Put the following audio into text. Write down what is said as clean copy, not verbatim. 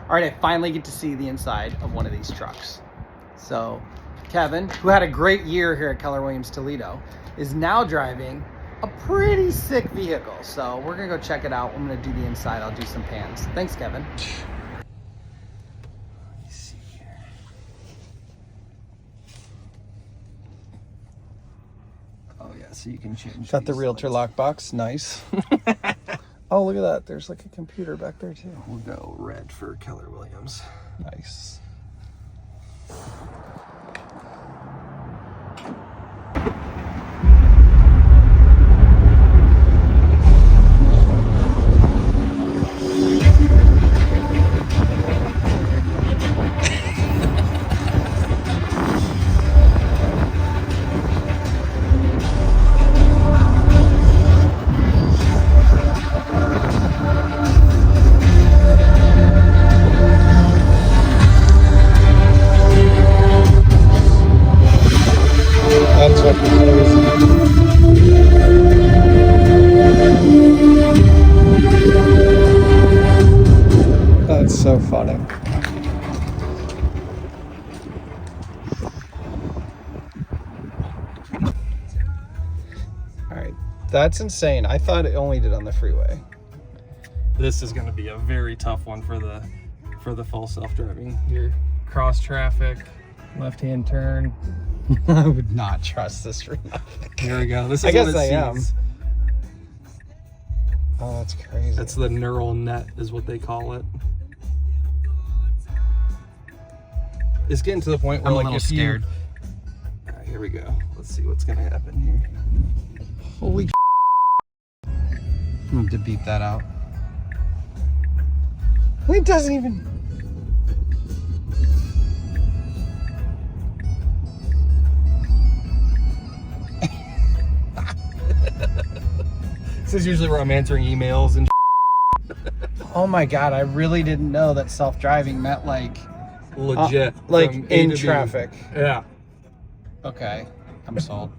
All right, I finally get to see the inside of one of these trucks. So Kevin, who had a great year here at Keller Williams Toledo, is now driving a pretty sick vehicle. So we're gonna go check it out. I'm gonna do the inside. I'll do some pans. Thanks, Kevin. Let's see here. Oh yeah, so you can change. Got the realtor lockbox. Nice. Oh, look at that. There's like a computer back there too. We'll go red for Keller Williams. Nice. That's what this is. That's so funny. All right, that's insane. I thought it only did on the freeway. This is going to be a very tough one for the full self-driving. Your cross traffic, left-hand turn. I would not trust this for nothing. Here we go. This is I guess what it I am. sees. Oh, that's crazy. That's the neural net is what they call it. It's getting to the point where I'm a like little if scared. All right, here we go. Let's see what's going to happen here. Holy I'm going to beep that out. It doesn't even... This is usually where I'm answering emails and Oh my god, I really didn't know that self-driving meant like legit. like from A in to B. traffic. Yeah. Okay, I'm sold.